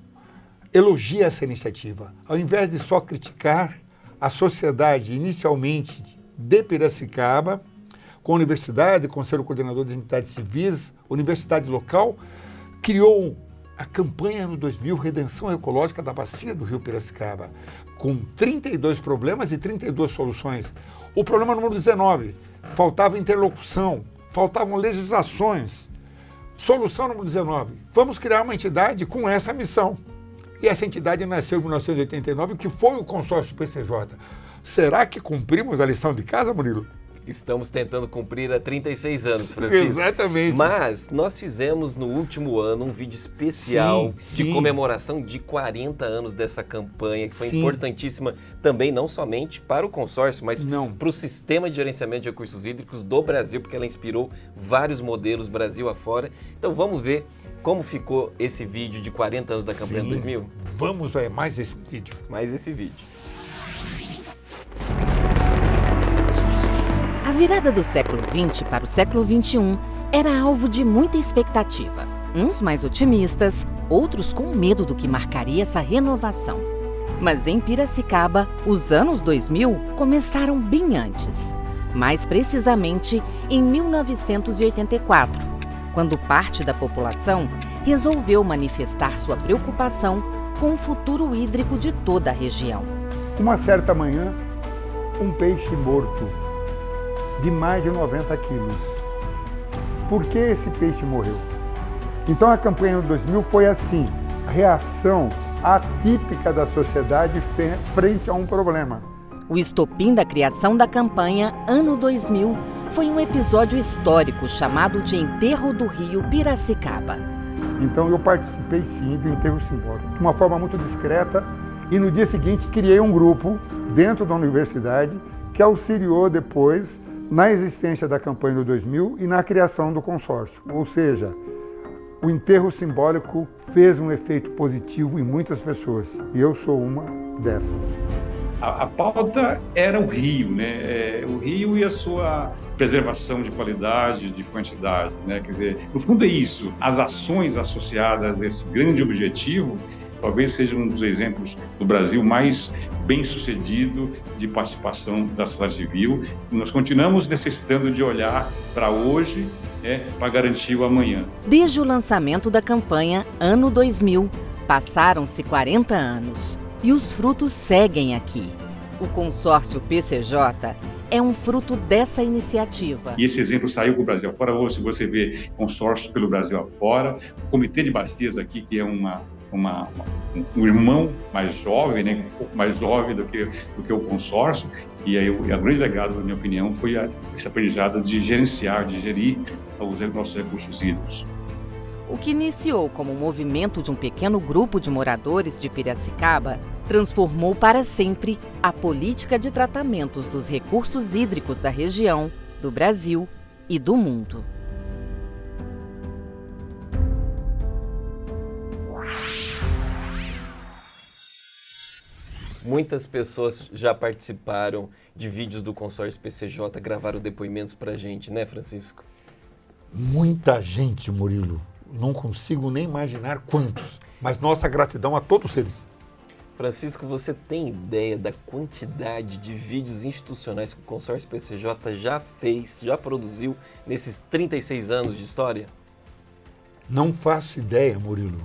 elogia essa iniciativa. Ao invés de só criticar, a sociedade inicialmente de Piracicaba, com a universidade, Conselho Coordenador das Entidades Civis, universidade local, criou a campanha no 2000 Redenção Ecológica da Bacia do Rio Piracicaba, com 32 problemas e 32 soluções. O problema número 19, faltava interlocução, faltavam legislações. Solução número 19, vamos criar uma entidade com essa missão. E essa entidade nasceu em 1989, que foi o consórcio PCJ. Será que cumprimos a lição de casa, Murilo? Estamos tentando cumprir há 36 anos, Francisco. Exatamente. Mas nós fizemos no último ano um vídeo especial de comemoração de 40 anos dessa campanha, que foi importantíssima também, não somente para o consórcio, mas para o sistema de gerenciamento de recursos hídricos do Brasil, porque ela inspirou vários modelos Brasil afora. Então vamos ver como ficou esse vídeo de 40 anos da campanha de 2000? Vamos ver mais esse vídeo. Mais esse vídeo. A virada do século XX para o século XXI era alvo de muita expectativa. Uns mais otimistas, outros com medo do que marcaria essa renovação. Mas em Piracicaba, os anos 2000 começaram bem antes. Mais precisamente em 1984, quando parte da população resolveu manifestar sua preocupação com o futuro hídrico de toda a região. Uma certa manhã, um peixe morto de mais de 90 quilos. Por que esse peixe morreu? Então a campanha de 2000 foi assim, a reação atípica da sociedade frente a um problema. O estopim da criação da campanha Ano 2000 foi um episódio histórico chamado de Enterro do Rio Piracicaba. Então eu participei sim do enterro simbólico, de uma forma muito discreta, e no dia seguinte criei um grupo dentro da universidade que auxiliou depois na existência da campanha do 2000 e na criação do consórcio. Ou seja, o enterro simbólico fez um efeito positivo em muitas pessoas, e eu sou uma dessas. A pauta era o rio, né? O rio e a sua preservação de qualidade, de quantidade, né? Quer dizer, no fundo é isso. As ações associadas a esse grande objetivo talvez seja um dos exemplos do Brasil mais bem-sucedido de participação da sociedade civil. Nós continuamos necessitando de olhar para hoje, né, para garantir o amanhã. Desde o lançamento da campanha Ano 2000, passaram-se 40 anos e os frutos seguem aqui. O consórcio PCJ é um fruto dessa iniciativa. E esse exemplo saiu para o Brasil afora. Hoje você vê consórcio pelo Brasil afora, o Comitê de Bacias aqui, que é um irmão mais jovem, né, um pouco mais jovem do que o consórcio, e aí o grande legado, na minha opinião, foi esse aprendizado de gerenciar, de gerir os nossos recursos hídricos. O que iniciou como um movimento de um pequeno grupo de moradores de Piracicaba transformou para sempre a política de tratamentos dos recursos hídricos da região, do Brasil e do mundo. Muitas pessoas já participaram de vídeos do consórcio PCJ, gravaram depoimentos pra gente, né, Francisco? Muita gente, Murilo. Não consigo nem imaginar quantos. Mas nossa gratidão a todos eles. Francisco, você tem ideia da quantidade de vídeos institucionais que o consórcio PCJ já fez, já produziu nesses 36 anos de história? Não faço ideia, Murilo.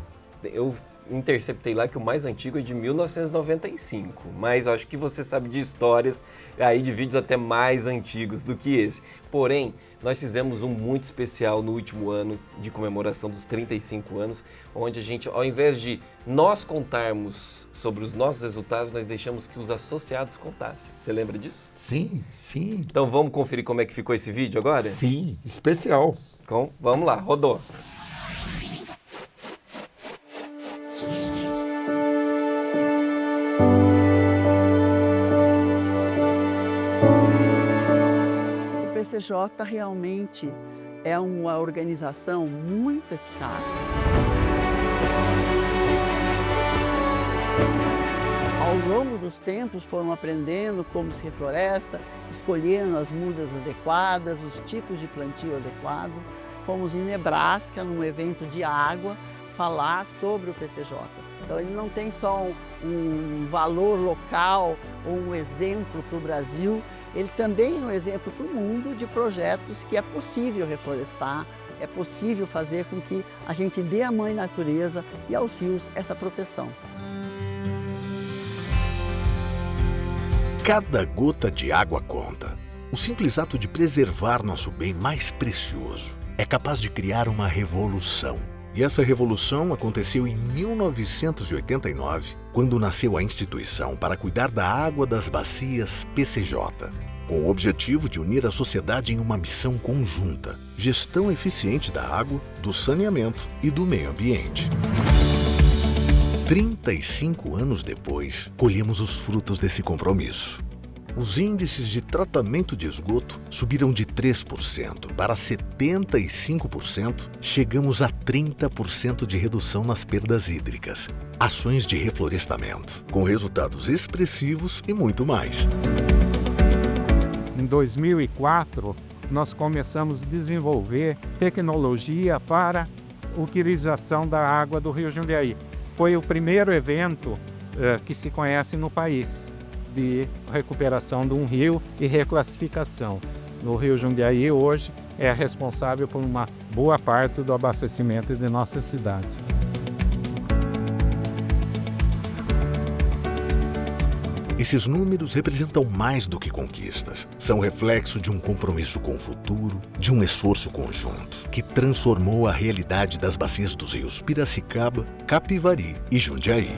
Eu interceptei lá que o mais antigo é de 1995, mas acho que você sabe de histórias aí de vídeos até mais antigos do que esse. Porém, nós fizemos um muito especial no último ano de comemoração dos 35 anos, onde a gente, ao invés de nós contarmos sobre os nossos resultados, nós deixamos que os associados contassem. Você lembra disso? Sim, sim. Então vamos conferir como é que ficou esse vídeo agora? Sim, especial. Então vamos lá, rodou. O PCJ realmente é uma organização muito eficaz. Ao longo dos tempos foram aprendendo como se refloresta, escolhendo as mudas adequadas, os tipos de plantio adequado. Fomos em Nebraska, num evento de água, falar sobre o PCJ. Então ele não tem só um valor local ou um exemplo para o Brasil, ele também é um exemplo para o mundo de projetos que é possível reflorestar, é possível fazer com que a gente dê à mãe natureza e aos rios essa proteção. Cada gota de água conta. O simples ato de preservar nosso bem mais precioso é capaz de criar uma revolução. E essa revolução aconteceu em 1989, quando nasceu a instituição para cuidar da água das bacias PCJ, com o objetivo de unir a sociedade em uma missão conjunta: gestão eficiente da água, do saneamento e do meio ambiente. 35 anos depois, colhemos os frutos desse compromisso. Os índices de tratamento de esgoto subiram de 3% para 75%, chegamos a 30% de redução nas perdas hídricas, ações de reflorestamento, com resultados expressivos e muito mais. Em 2004, nós começamos a desenvolver tecnologia para utilização da água do Rio Jundiaí. Foi o primeiro evento que se conhece no país de recuperação de um rio e reclassificação. No Rio Jundiaí hoje é responsável por uma boa parte do abastecimento de nossa cidade. Esses números representam mais do que conquistas. São reflexo de um compromisso com o futuro, de um esforço conjunto, que transformou a realidade das bacias dos rios Piracicaba, Capivari e Jundiaí.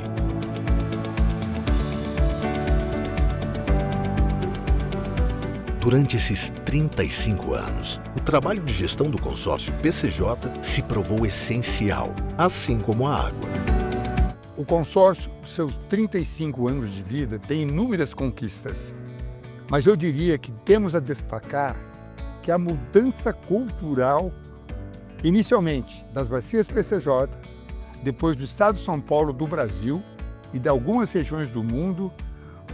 Durante esses 35 anos, o trabalho de gestão do consórcio PCJ se provou essencial, assim como a água. O consórcio, seus 35 anos de vida, tem inúmeras conquistas. Mas eu diria que temos a destacar que a mudança cultural, inicialmente das bacias PCJ, depois do estado de São Paulo, do Brasil e de algumas regiões do mundo,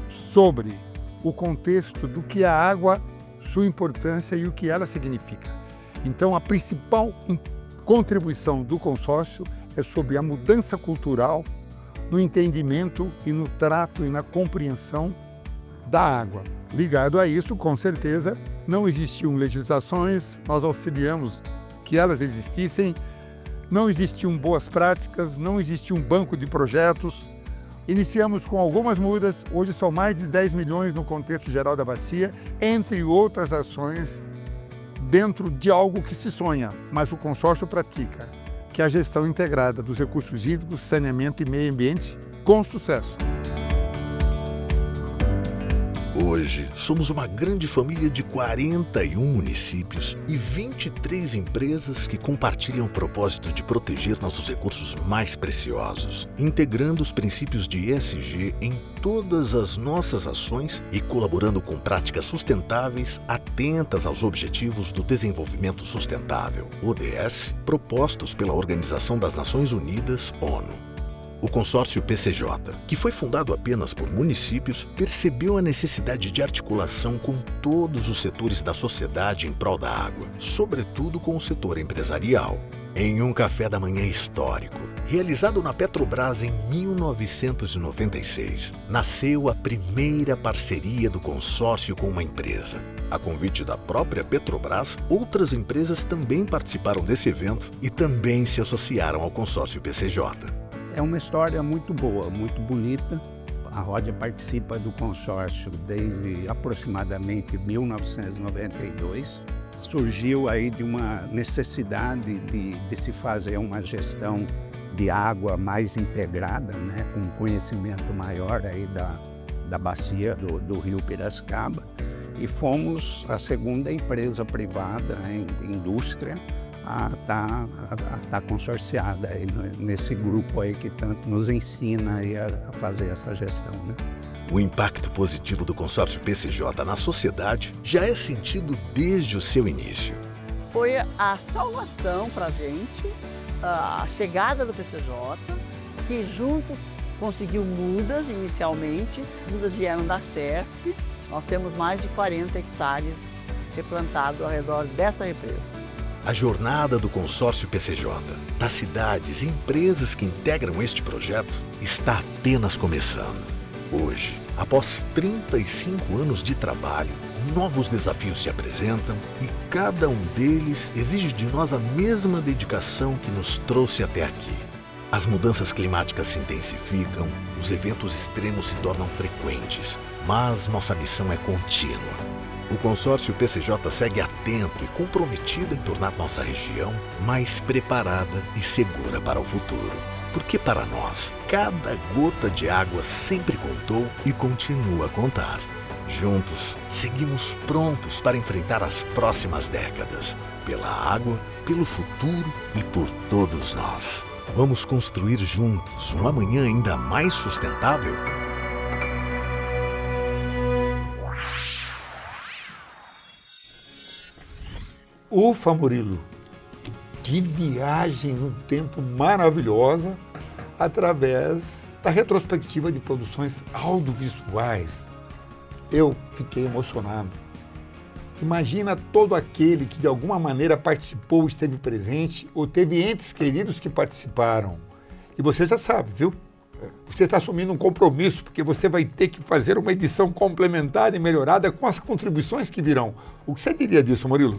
sobre o contexto do que a água, sua importância e o que ela significa. Então, a principal contribuição do consórcio é sobre a mudança cultural no entendimento e no trato e na compreensão da água. Ligado a isso, com certeza, não existiam legislações, nós auxiliamos que elas existissem, não existiam boas práticas, não existia um banco de projetos. Iniciamos com algumas mudas, hoje são mais de 10 milhões no contexto geral da bacia, entre outras ações dentro de algo que se sonha, mas o consórcio pratica, que é a gestão integrada dos recursos hídricos, saneamento e meio ambiente, com sucesso. Hoje, somos uma grande família de 41 municípios e 23 empresas que compartilham o propósito de proteger nossos recursos mais preciosos, integrando os princípios de ESG em todas as nossas ações e colaborando com práticas sustentáveis atentas aos Objetivos do Desenvolvimento Sustentável, ODS, propostos pela Organização das Nações Unidas, ONU. O consórcio PCJ, que foi fundado apenas por municípios, percebeu a necessidade de articulação com todos os setores da sociedade em prol da água, sobretudo com o setor empresarial. Em um café da manhã histórico, realizado na Petrobras em 1996, nasceu a primeira parceria do consórcio com uma empresa. A convite da própria Petrobras, outras empresas também participaram desse evento e também se associaram ao consórcio PCJ. É uma história muito boa, muito bonita. A Ródia participa do consórcio desde aproximadamente 1992. Surgiu aí de uma necessidade de se fazer uma gestão de água mais integrada, né, com conhecimento maior aí da bacia do Rio Piracicaba. E fomos a segunda empresa privada em indústria a tá consorciada aí nesse grupo aí que tanto nos ensina aí a fazer essa gestão, né? O impacto positivo do consórcio PCJ na sociedade já é sentido desde o seu início. Foi a salvação para a gente, a chegada do PCJ, que junto conseguiu mudas inicialmente. Mudas vieram da CESP. Nós temos mais de 40 hectares replantados ao redor desta represa. A jornada do consórcio PCJ, das cidades e empresas que integram este projeto, está apenas começando. Hoje, após 35 anos de trabalho, novos desafios se apresentam e cada um deles exige de nós a mesma dedicação que nos trouxe até aqui. As mudanças climáticas se intensificam, os eventos extremos se tornam frequentes, mas nossa missão é contínua. O consórcio PCJ segue atento e comprometido em tornar nossa região mais preparada e segura para o futuro. Porque para nós, cada gota de água sempre contou e continua a contar. Juntos, seguimos prontos para enfrentar as próximas décadas. Pela água, pelo futuro e por todos nós. Vamos construir juntos um amanhã ainda mais sustentável? Ufa, Murilo! Que viagem no tempo maravilhosa através da retrospectiva de produções audiovisuais. Eu fiquei emocionado. Imagina todo aquele que de alguma maneira participou, esteve presente ou teve entes queridos que participaram. E você já sabe, viu? Você está assumindo um compromisso, porque você vai ter que fazer uma edição complementar e melhorada com as contribuições que virão. O que você diria disso, Murilo?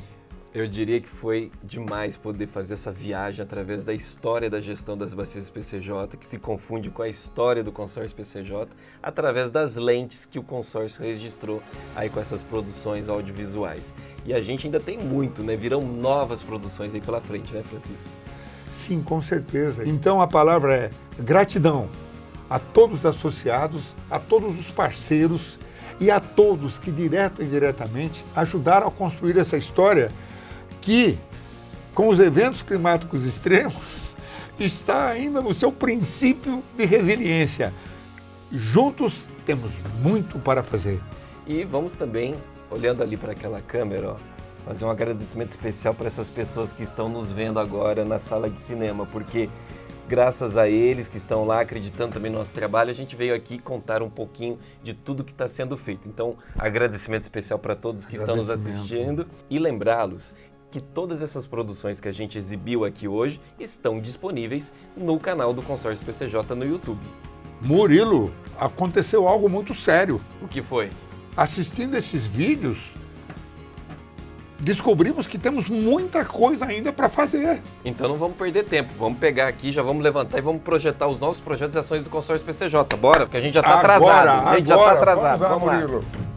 Eu diria que foi demais poder fazer essa viagem através da história da gestão das bacias PCJ, que se confunde com a história do consórcio PCJ, através das lentes que o consórcio registrou aí com essas produções audiovisuais. E a gente ainda tem muito, né? Virão novas produções aí pela frente, né, Francisco? Sim, com certeza. Então a palavra é gratidão a todos os associados, a todos os parceiros e a todos que, direto e indiretamente, ajudaram a construir essa história que, com os eventos climáticos extremos, está ainda no seu princípio de resiliência. Juntos temos muito para fazer. E vamos também, olhando ali para aquela câmera, ó, fazer um agradecimento especial para essas pessoas que estão nos vendo agora na sala de cinema, porque graças a eles que estão lá acreditando também no nosso trabalho, a gente veio aqui contar um pouquinho de tudo que está sendo feito. Então, agradecimento especial para todos que estão nos assistindo e lembrá-los que todas essas produções que a gente exibiu aqui hoje estão disponíveis no canal do Consórcio PCJ no YouTube. Murilo, aconteceu algo muito sério. O que foi? Assistindo esses vídeos, descobrimos que temos muita coisa ainda para fazer. Então não vamos perder tempo, vamos pegar aqui, já vamos levantar e vamos projetar os novos projetos e ações do Consórcio PCJ. Bora, porque a gente já está atrasado. A gente já está atrasado. Vamos lá. Murilo.